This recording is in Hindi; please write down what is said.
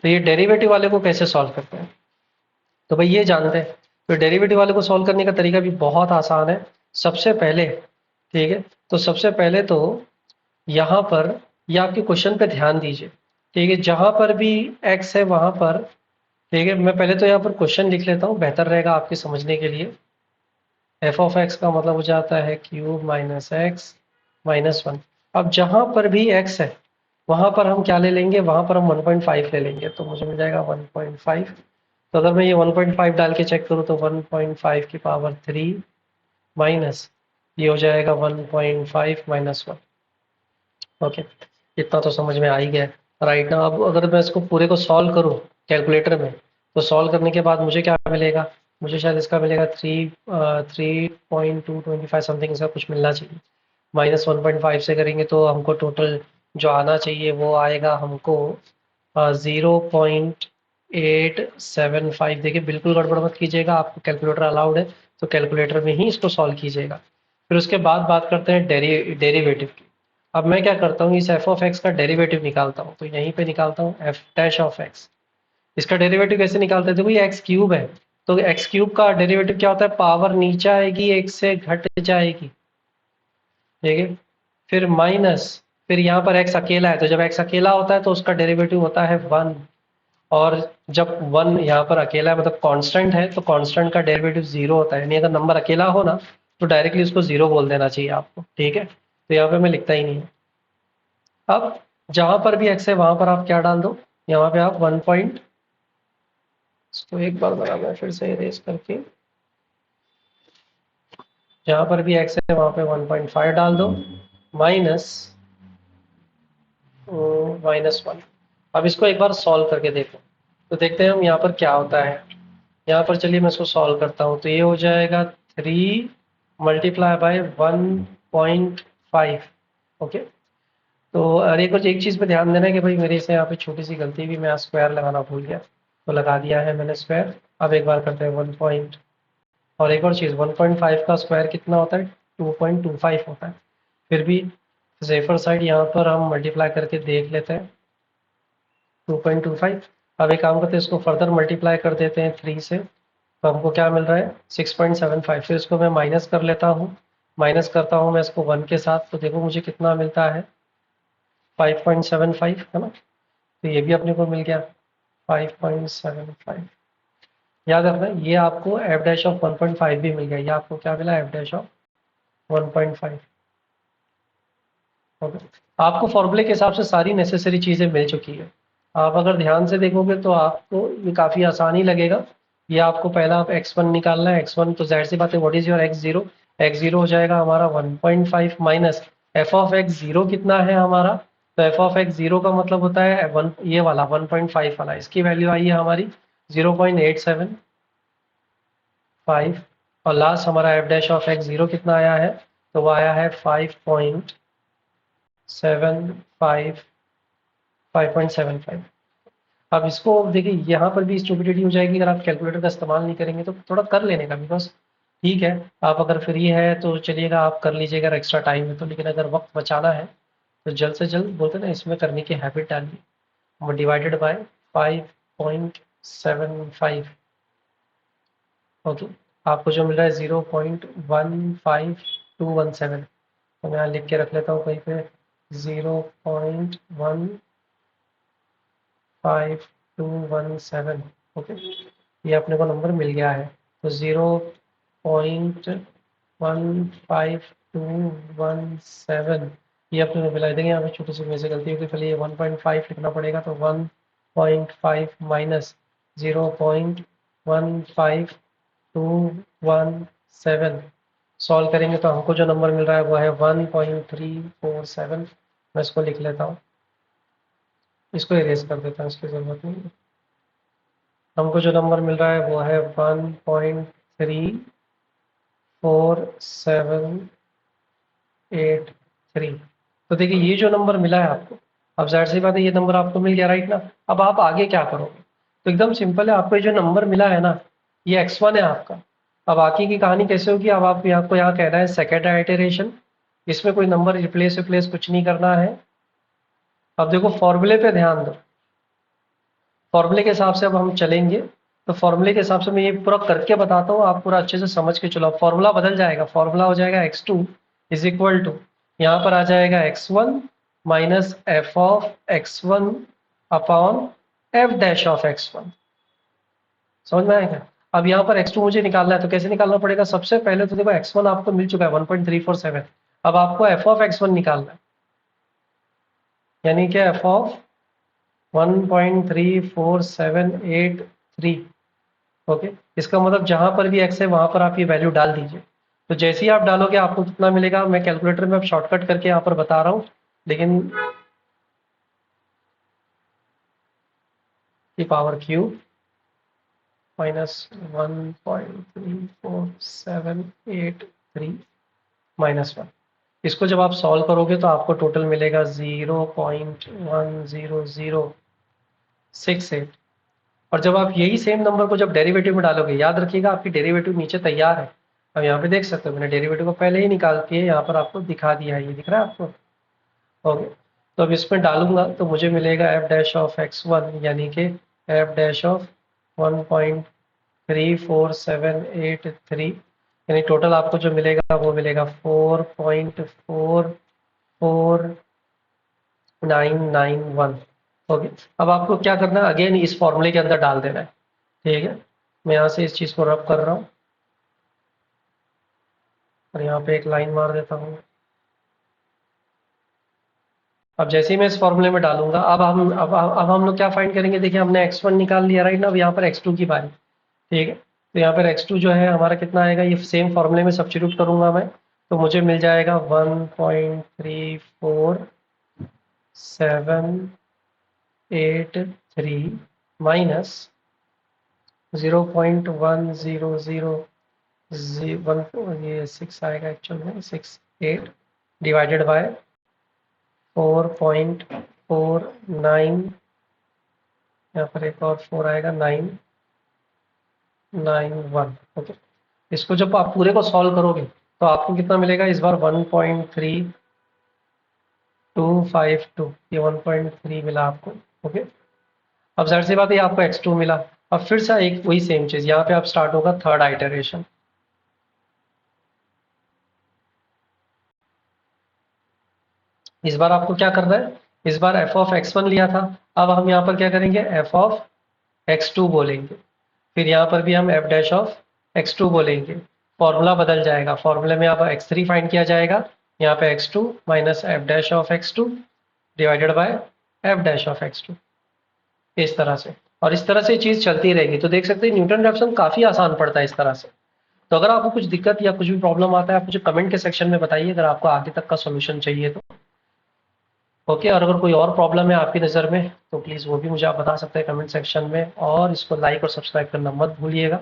तो ये डेरिवेटिव वाले को कैसे सॉल्व करते हैं, तो भाई ये जानते हैं। तो डेरिवेटिव वाले को सॉल्व करने का तरीका भी बहुत आसान है। सबसे पहले, ठीक है, तो सबसे पहले तो यहाँ पर ये आपके क्वेश्चन पे ध्यान दीजिए, ठीक है, जहाँ पर भी x है वहाँ पर, ठीक है, मैं पहले तो यहाँ पर क्वेश्चन लिख लेता हूँ, बेहतर रहेगा आपके समझने के लिए। एफ ऑफ एक्स का मतलब हो जाता है cube minus x minus one. अब जहाँ पर भी x है वहाँ पर हम क्या ले लेंगे, वहाँ पर हम 1.5 ले लेंगे, तो मुझे मिल जाएगा 1.5। तो अगर मैं ये 1.5 डाल के चेक करूँ तो 1.5 की पावर 3 माइनस ये हो जाएगा 1.5 माइनस वन। ओके, इतना तो समझ में आ ही गया। राइट ना, अब अगर मैं इसको पूरे को सॉल्व करूँ कैलकुलेटर में, तो सॉल्व करने के बाद मुझे क्या मिलेगा, मुझे शायद इसका मिलेगा 3.225 समथिंग, इसका कुछ मिलना चाहिए। माइनस 1.5 से करेंगे तो हमको टोटल जो आना चाहिए वो आएगा हमको 0.875। देखिए बिल्कुल गड़बड़ मत कीजिएगा, आपको कैलकुलेटर अलाउड है तो कैलकुलेटर में ही इसको सॉल्व कीजिएगा। फिर उसके बाद बात करते हैं डेरिवेटिव की। अब मैं क्या करता हूँ, इस एफ ऑफ एक्स का डेरिवेटिव निकालता हूँ, तो यहीं पे निकालता हूँ एफ डैश ऑफ एक्स। इसका डेरिवेटिव कैसे निकालते हैं, देखो ये एक्स क्यूब है, तो एक्स क्यूब का डेरिवेटिव क्या होता है, पावर नीचे आएगी एक से घट जाएगी, ठीक है। फिर माइनस, फिर यहाँ पर एक्स अकेला है, तो जब एक्स अकेला होता है तो उसका डेरिवेटिव होता है वन। और जब वन यहाँ पर अकेला है मतलब कांस्टेंट है, तो कांस्टेंट का डेरिवेटिव जीरो होता है, यानी अगर नंबर अकेला हो ना तो डायरेक्टली उसको जीरो बोल देना चाहिए आपको, ठीक है। तो यहाँ पे मैं लिखता ही नहीं। अब जहां पर भी x है वहां पर आप क्या डाल दो, यहाँ पे आप 1 पॉइंट, इसको एक बार बराबर फिर से इरेज करके, जहां पर भी x है वहां पे 1.5 डाल दो माइनस माइनस वन। अब इसको एक बार सॉल्व करके देखो, तो देखते हैं हम यहाँ पर क्या होता है। यहाँ पर चलिए मैं इसको सॉल्व करता हूँ, तो ये हो जाएगा 3 मल्टीप्लाई बाय 1.5। ओके, तो अरे कुछ एक चीज़ पे ध्यान देना है कि भाई मेरे से यहाँ पे छोटी सी गलती भी, मैं स्क्वायर लगाना भूल गया, तो लगा दिया है मैंने स्क्वायर। अब एक बार करते हैं 1 पॉइंट, और एक और चीज़ 1.5 का स्क्वायर कितना होता है, 2.25 होता है। फिर भी सेफर साइड यहाँ पर हम मल्टीप्लाई करके देख लेते हैं 2.25। अब एक काम करते हैं, इसको फर्दर मल्टीप्लाई कर देते हैं 3 से, तो हमको क्या मिल रहा है 6.75। फिर इसको मैं माइनस कर लेता हूँ, माइनस करता हूँ मैं इसको 1 के साथ, तो देखो मुझे कितना मिलता है 5.75, है ना। तो ये भी अपने को मिल गया 5.75। याद रखना ये आपको एफ डैश ऑफ 1.5 भी मिल गया, ये आपको क्या मिला एफ डैश ऑफ 1.5। ओके, आपको फॉर्मूले के हिसाब से सारी नेसेसरी चीज़ें मिल चुकी है। आप अगर ध्यान से देखोगे तो आपको ये काफ़ी आसानी लगेगा। ये आपको पहला आप x1 निकालना है, x1 तो जाहिर सी बात है, what is your x0, x0 हो जाएगा हमारा 1.5 minus F of x zero कितना है हमारा, तो एफ ऑफ एक्स जीरो का मतलब होता है वन, ये वाला 1.5 वाला, इसकी वैल्यू आई है हमारी 0.875। और लास्ट हमारा F dash of x zero कितना आया है, तो वो आया है 5.75। अब इसको देखिए यहाँ पर भी स्टुपिडिटी हो जाएगी अगर आप कैलकुलेटर का इस्तेमाल नहीं करेंगे, तो थोड़ा कर लेने का, बिकॉज ठीक है आप अगर फ्री है तो चलिएगा आप कर लीजिएगा, अगर एक्स्ट्रा टाइम है तो, लेकिन अगर वक्त बचाना है तो जल्द से जल्द बोलते ना इसमें करने की हैबिट डालिए। Divided by 5.75। ओके, आपको जो मिल रहा है 0.15217, तो मैं यहाँ लिख के रख लेता हूँ कहीं पे 0.15217। ओके, ये अपने को नंबर मिल गया है, तो 0.15217 ये अपने को मिला। देंगे यहाँ पे छोटी सी मेरे से गलती होगी, पहले ये 1.5 लिखना पड़ेगा, तो 1.5 माइनस 0.15217 सॉल्व करेंगे तो हमको जो नंबर मिल रहा है वो है 1.347। मैं इसको लिख लेता हूँ, इसको इरेज कर देता हूँ, इसकी ज़रूरत नहीं है। हमको जो नंबर मिल रहा है वो है 1.34783। तो देखिए ये जो नंबर मिला है आपको, अब जाहिर सी बात है ये नंबर आपको मिल गया, राइट ना। अब आप आगे क्या करोगे, तो एकदम सिंपल है, आपको ये जो नंबर मिला है ना ये x1 है आपका। अब आगे की कहानी कैसे होगी, अब आप आपको यहाँ कहना है सेकेंड आइटरेशन, इसमें कोई नंबर रिप्लेस कुछ नहीं करना है। अब देखो फॉर्मूले पे ध्यान दो, फॉर्मूले के हिसाब से अब हम चलेंगे। तो फॉर्मूले के हिसाब से मैं ये पूरा करके बताता हूँ, आप पूरा अच्छे से समझ के चलो। फॉर्मूला बदल जाएगा, फॉर्मूला हो जाएगा x2 इज इक्वल टू, यहाँ पर आ जाएगा x1 minus F of x1 upon F dash of x1। समझ में आएगा? अब यहाँ पर x2 मुझे निकालना है, तो कैसे निकालना पड़ेगा? सबसे पहले तो देखो x1 आपको मिल चुका है 1.347, अब आपको f ऑफ x1 निकालना है, यानी कि f ऑफ 1.34783। ओके, इसका मतलब जहां पर भी x है वहां पर आप ये वैल्यू डाल दीजिए। तो जैसे ही आप डालोगे आपको कितना मिलेगा, मैं कैलकुलेटर में अब शॉर्टकट करके यहाँ पर बता रहा हूँ, लेकिन की पावर क्यूब माइनस 1.34783 माइनस 1। इसको जब आप सॉल्व करोगे तो आपको टोटल मिलेगा 0.10068। और जब आप यही सेम नंबर को जब डेरिवेटिव में डालोगे, याद रखिएगा आपकी डेरिवेटिव नीचे तैयार है। अब यहाँ पे देख सकते हो मैंने डेरिवेटिव को पहले ही निकाल के यहाँ पर आपको दिखा दिया है, ये दिख रहा है आपको? ओके, तो अब इसमें डालूंगा तो मुझे मिलेगा एफ डैश ऑफ x1, यानी कि एफ डैश ऑफ 1.34783, यानी टोटल आपको जो मिलेगा वो मिलेगा 4.44991। ओके, अब आपको क्या करना है, अगेन इस फॉर्मूले के अंदर डाल देना है। ठीक है, मैं यहाँ से इस चीज़ को रब कर रहा हूँ और यहाँ पे एक लाइन मार देता हूँ। अब जैसे ही मैं इस फॉर्मूले में डालूंगा, अब हम लोग क्या फाइंड करेंगे? देखिए हमने x1 निकाल लिया राइट ना, अब यहाँ पर x2 की बारी। ठीक है, तो यहाँ पर x2 जो है हमारा कितना आएगा, ये सेम फॉर्मूले में सब्स्टिट्यूट करूंगा मैं, तो मुझे मिल जाएगा 1.34783 माइनस 0.1001, ये 6 आएगा एक्चुअल में, 68 डिवाइडेड बाय 4.49, यहाँ पर एक और 4 आएगा 991। ओके, इसको जब आप पूरे को सॉल्व करोगे तो आपको कितना मिलेगा इस बार? 1.3252, ये 1.3 मिला आपको। ओके, अब जाहिर सी बात है आपको x2 मिला। अब फिर से एक वही सेम चीज, यहाँ पे आप स्टार्ट होगा थर्ड आइटरेशन। इस बार आपको क्या करना है, इस बार f ऑफ x1 लिया था, अब हम यहाँ पर क्या करेंगे, f ऑफ x2 बोलेंगे, फिर यहाँ पर भी हम f डैश ऑफ x2 बोलेंगे। फॉर्मूला बदल जाएगा, फॉर्मूले में अब x3 फाइंड किया जाएगा, यहाँ पे x2 minus f dash of x2 divided by f dash of x2, इस तरह से। और इस तरह से चीज चलती रहेगी। तो देख सकते हैं न्यूटन रैप्सन काफी आसान पड़ता है इस तरह से। तो अगर आपको कुछ दिक्कत या कुछ भी प्रॉब्लम आता है, आप मुझे कमेंट के सेक्शन में बताइए, अगर आपको आगे तक का सोल्यूशन चाहिए तो। ओके, और अगर कोई और प्रॉब्लम है आपकी नज़र में तो प्लीज़ वो भी मुझे आप बता सकते हैं कमेंट सेक्शन में, और इसको लाइक और सब्सक्राइब करना मत भूलिएगा।